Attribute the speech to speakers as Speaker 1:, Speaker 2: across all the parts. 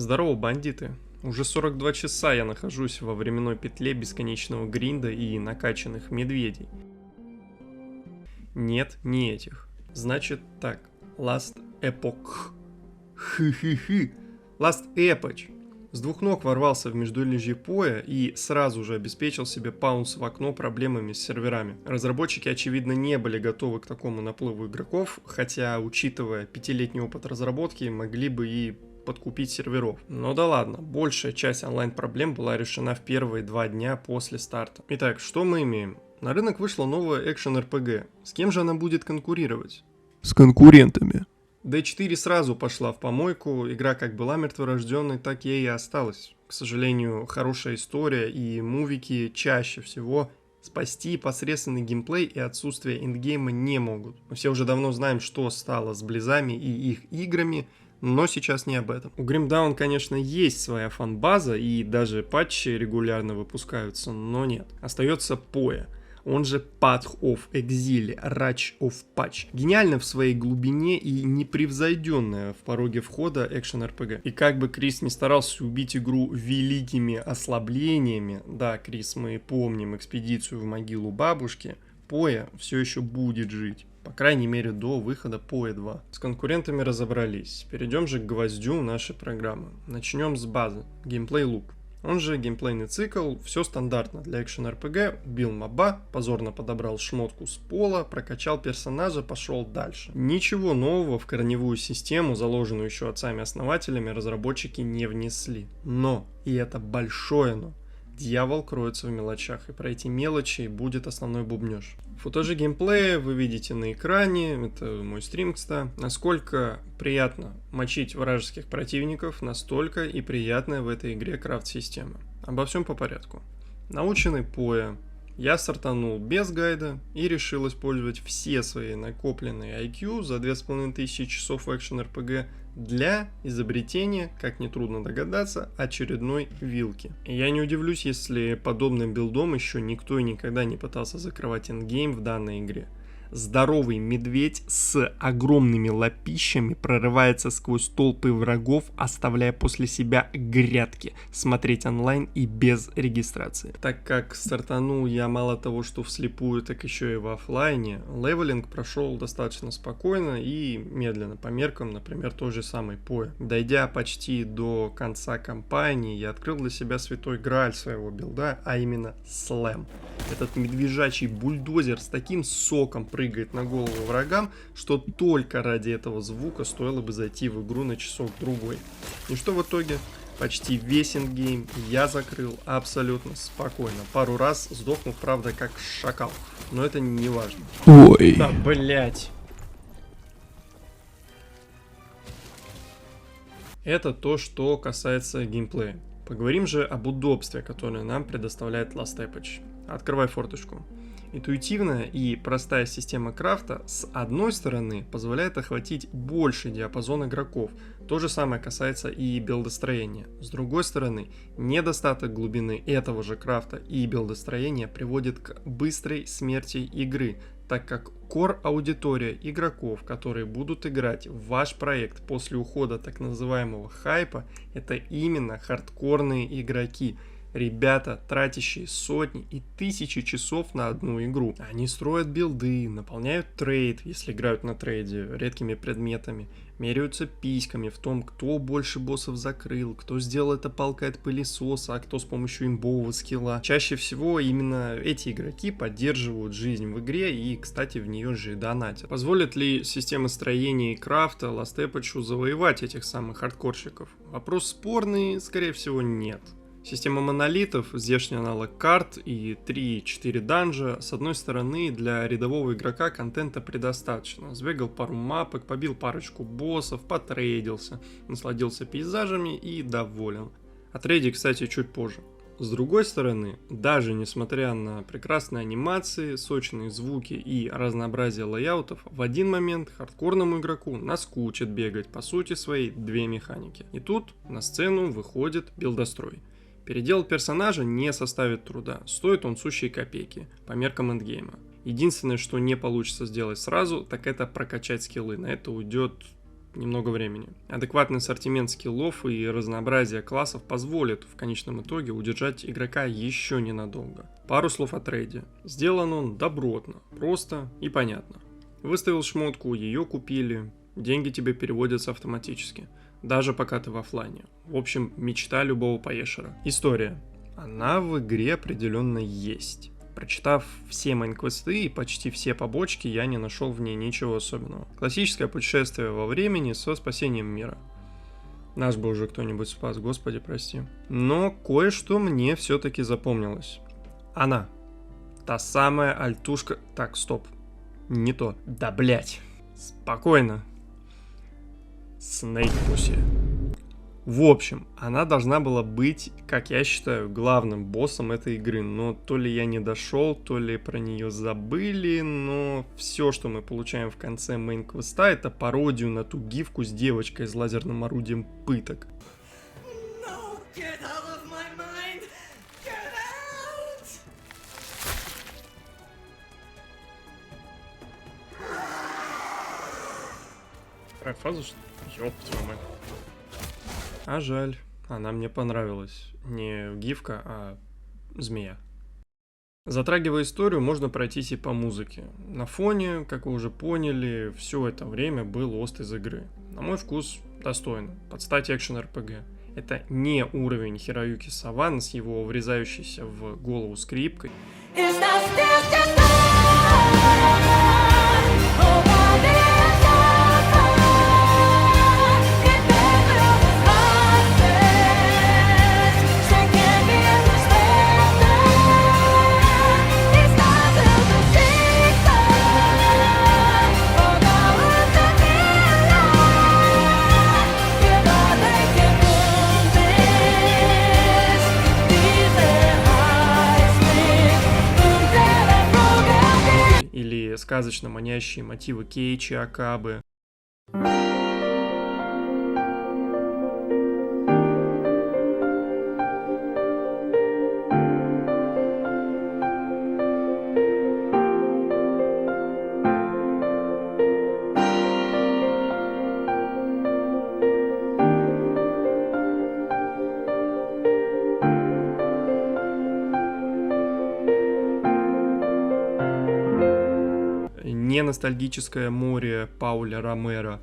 Speaker 1: Здорово, бандиты. Уже 42 часа я нахожусь во временной петле бесконечного гринда и накачанных медведей. Нет, не этих. Значит так. Last Epoch. Хы-хы-хы. Last Epoch. С двух ног ворвался в междурежье Поя и сразу же обеспечил себе паунс в окно проблемами с серверами. Разработчики, очевидно, не были готовы к такому наплыву игроков, хотя, учитывая 5-летний опыт разработки, могли бы и подкупить серверов. Но да ладно, большая часть онлайн-проблем была решена в первые 2 дня после старта. Итак, что мы имеем? На рынок вышла новая экшен-РПГ. С кем же она будет конкурировать?
Speaker 2: С конкурентами.
Speaker 1: D4 сразу пошла в помойку, игра как была мертворожденной, так ей и осталась. К сожалению, хорошая история и мувики чаще всего спасти посредственный геймплей и отсутствие эндгейма не могут. Мы все уже давно знаем, что стало с Близами и их играми, но сейчас не об этом. У Grim Dawn, конечно, есть своя фан-база и даже патчи регулярно выпускаются, но нет. Остается Поя. Он же Path of Exile, Ratch of Patch. Гениально в своей глубине и непревзойденная в пороге входа экшен-РПГ. И как бы Крис не старался убить игру великими ослаблениями, да, Крис, мы помним экспедицию в могилу бабушки, Поя все еще будет жить. По крайней мере, до выхода Поя 2. С конкурентами разобрались. Перейдем же к гвоздю нашей программы. Начнем с базы. Геймплей луп. Он же геймплейный цикл, все стандартно для экшен-РПГ, убил моба, позорно подобрал шмотку с пола, прокачал персонажа, пошел дальше. Ничего нового в корневую систему, заложенную еще отцами-основателями, разработчики не внесли. Но, и это большое но, дьявол кроется в мелочах, и про эти мелочи будет основной бубнёж. Футажи геймплея вы видите на экране, это мой стрим, кстати. Насколько приятно мочить вражеских противников, настолько и приятная в этой игре крафт-система. Обо всем по порядку. Наученный Поя, я стартанул без гайда и решил использовать все свои накопленные IQ за 2500 часов экшен-РПГ для изобретения, как нетрудно догадаться, очередной вилки. И я не удивлюсь, если подобным билдом еще никто и никогда не пытался закрывать эндгейм в данной игре. Здоровый медведь с огромными лапищами прорывается сквозь толпы врагов, оставляя после себя грядки. Смотреть онлайн и без регистрации. Так как стартанул я мало того, что вслепую, так еще и в офлайне, левелинг прошел достаточно спокойно и медленно, по меркам, например, той же самой Поя. Дойдя почти до конца кампании, я открыл для себя святой грааль своего билда, а именно слэм. Этот медвежачий бульдозер с таким соком прыгает на голову врагам, что только ради этого звука стоило бы зайти в игру на часок-другой. И что в итоге? Почти весь эндгейм я закрыл абсолютно спокойно. Пару раз сдохнув, правда, как шакал. Но это не важно.
Speaker 2: Ой.
Speaker 1: Да, блять. Это то, что касается геймплея. Поговорим же об удобстве, которое нам предоставляет Last Epoch. Открывай форточку. Интуитивная и простая система крафта с одной стороны позволяет охватить больший диапазон игроков. То же самое касается и билдостроения. С другой стороны, недостаток глубины этого же крафта и билдостроения приводит к быстрой смерти игры, так как кор-аудитория игроков, которые будут играть в ваш проект после ухода так называемого хайпа, это именно хардкорные игроки. Ребята, тратящие сотни и тысячи часов на одну игру. Они строят билды, наполняют трейд, если играют на трейде, редкими предметами, меряются письками в том, кто больше боссов закрыл, кто сделал это палкой от пылесоса, а кто с помощью имбового скилла. Чаще всего именно эти игроки поддерживают жизнь в игре и, кстати, в нее же и донатят. Позволит ли система строения и крафта Last Epoch завоевать этих самых хардкорщиков? Вопрос спорный, скорее всего, нет. Система монолитов, здешний аналог карт и 3-4 данжа, с одной стороны, для рядового игрока контента предостаточно. Сбегал пару мапок, побил парочку боссов, потрейдился, насладился пейзажами и доволен. О трейде, кстати, чуть позже. С другой стороны, даже несмотря на прекрасные анимации, сочные звуки и разнообразие лейаутов, в один момент хардкорному игроку наскучит бегать по сути своей 2 механики. И тут на сцену выходит билдострой. Переделать персонажа не составит труда, стоит он сущие копейки, по меркам эндгейма. Единственное, что не получится сделать сразу, так это прокачать скиллы, на это уйдет немного времени. Адекватный ассортимент скиллов и разнообразие классов позволит в конечном итоге удержать игрока еще ненадолго. Пару слов о трейде. Сделан он добротно, просто и понятно. Выставил шмотку, ее купили, деньги тебе переводятся автоматически, даже пока ты в оффлайне. В общем, мечта любого поешера. История. Она в игре определенно есть. Прочитав все мейн-квесты и почти все побочки, я не нашел в ней ничего особенного. Классическое путешествие во времени со спасением мира. Нас бы уже кто-нибудь спас, господи, прости. Но кое-что мне все-таки запомнилось. Она. Та самая альтушка... Так, стоп. Не то. Да, блять. Спокойно. Снейк Пусси. В общем, она должна была быть, как я считаю, главным боссом этой игры, но то ли я не дошел, то ли про нее забыли, но все, что мы получаем в конце мейн-квеста, это пародию на ту гифку с девочкой с лазерным орудием пыток.
Speaker 2: No, get out of my mind! Get out!
Speaker 1: Какая фаза, что ли? Ёб твою мать. А жаль, она мне понравилась. Не гифка, а змея. Затрагивая историю, можно пройтись и по музыке. На фоне, как вы уже поняли, все это время был ост из игры. На мой вкус, достойно. Под стать экшен-РПГ. Это не уровень Хироюки Савана с его врезающейся в голову скрипкой. Или сказочно манящие мотивы Кейчи Акабы. Не ностальгическое море Пауля Ромеро.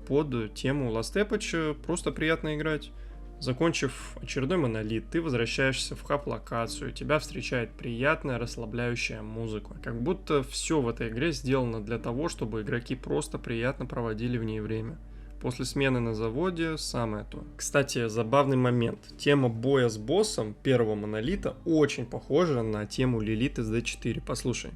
Speaker 1: Под тему Last Epoch просто приятно играть. Закончив очередной монолит, ты возвращаешься в хаб-локацию, тебя встречает приятная расслабляющая музыка. Как будто все в этой игре сделано для того, чтобы игроки просто приятно проводили в ней время. После смены на заводе самое то. Кстати, забавный момент. Тема боя с боссом первого монолита очень похожа на тему Лилит из D4. Послушай.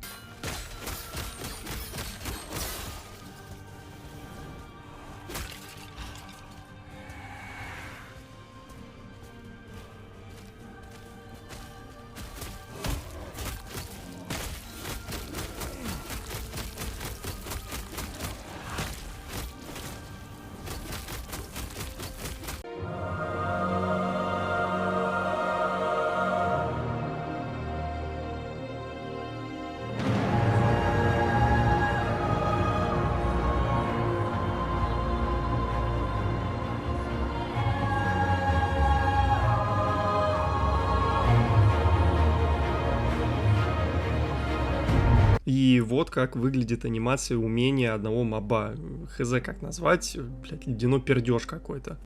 Speaker 1: И вот как выглядит анимация умения одного моба. Хз как назвать, блядь, ледяной пердеж какой-то.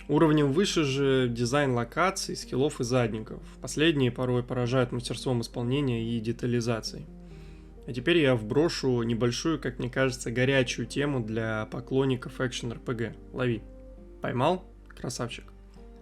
Speaker 1: Уровнем выше же дизайн локаций, скиллов и задников. Последние порой поражают мастерством исполнения и детализацией. А теперь я вброшу небольшую, как мне кажется, горячую тему для поклонников экшен-РПГ. Лови. Поймал? Красавчик.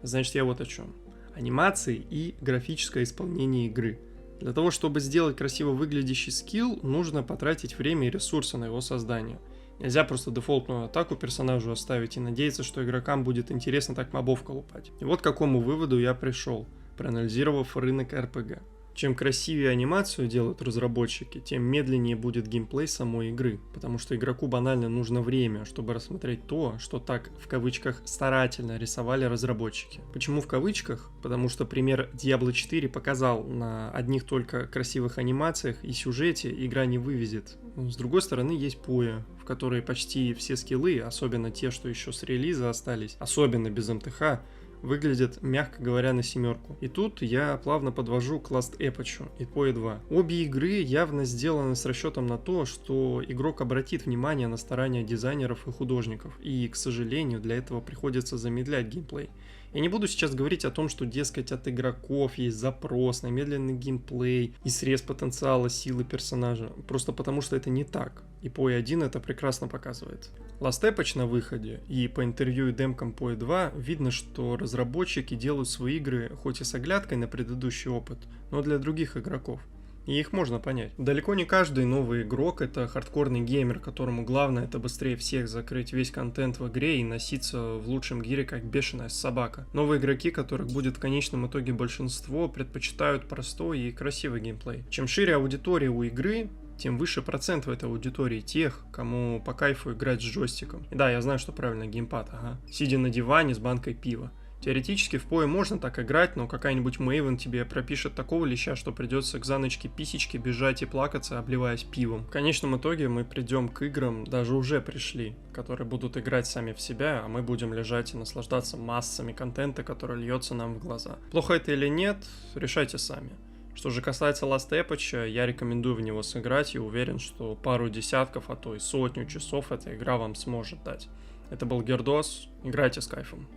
Speaker 1: Значит, я вот о чем. Анимации и графическое исполнение игры. Для того, чтобы сделать красиво выглядящий скилл, нужно потратить время и ресурсы на его создание. Нельзя просто дефолтную атаку персонажу оставить и надеяться, что игрокам будет интересно так мобов колупать. И вот к какому выводу я пришел, проанализировав рынок РПГ. Чем красивее анимацию делают разработчики, тем медленнее будет геймплей самой игры, потому что игроку банально нужно время, чтобы рассмотреть то, что так в кавычках старательно рисовали разработчики. Почему в кавычках? Потому что пример Diablo 4 показал, на одних только красивых анимациях и сюжете игра не вывезет. С другой стороны, есть PoE, в которой почти все скиллы, особенно те, что еще с релиза остались, особенно без МТХ, выглядит, мягко говоря, на семерку. И тут я плавно подвожу к Last Epoch и PoE 2. Обе игры явно сделаны с расчетом на то, что игрок обратит внимание на старания дизайнеров и художников, и, к сожалению, для этого приходится замедлять геймплей. Я не буду сейчас говорить о том, что, дескать, от игроков есть запрос на медленный геймплей и срез потенциала силы персонажа, просто потому что это не так, и PoE 1 это прекрасно показывает. Last Epoch на выходе, и по интервью и демкам PoE 2 видно, что разработчики делают свои игры хоть и с оглядкой на предыдущий опыт, но для других игроков. И их можно понять. Далеко не каждый новый игрок — это хардкорный геймер, которому главное это быстрее всех закрыть весь контент в игре и носиться в лучшем гире как бешеная собака. Новые игроки, которых будет в конечном итоге большинство, предпочитают простой и красивый геймплей. Чем шире аудитория у игры, тем выше процент в этой аудитории тех, кому по кайфу играть с джойстиком. И да, я знаю, что правильно, геймпад, ага. Сидя на диване с банкой пива. Теоретически в PoE можно так играть, но какая-нибудь Maven тебе пропишет такого леща, что придется к заночке-писечке бежать и плакаться, обливаясь пивом. В конечном итоге мы придем к играм, даже уже пришли, которые будут играть сами в себя, а мы будем лежать и наслаждаться массами контента, который льется нам в глаза. Плохо это или нет, решайте сами. Что же касается Last Epoch, я рекомендую в него сыграть и уверен, что пару десятков, а то и сотню часов эта игра вам сможет дать. Это был Гердос, играйте с кайфом.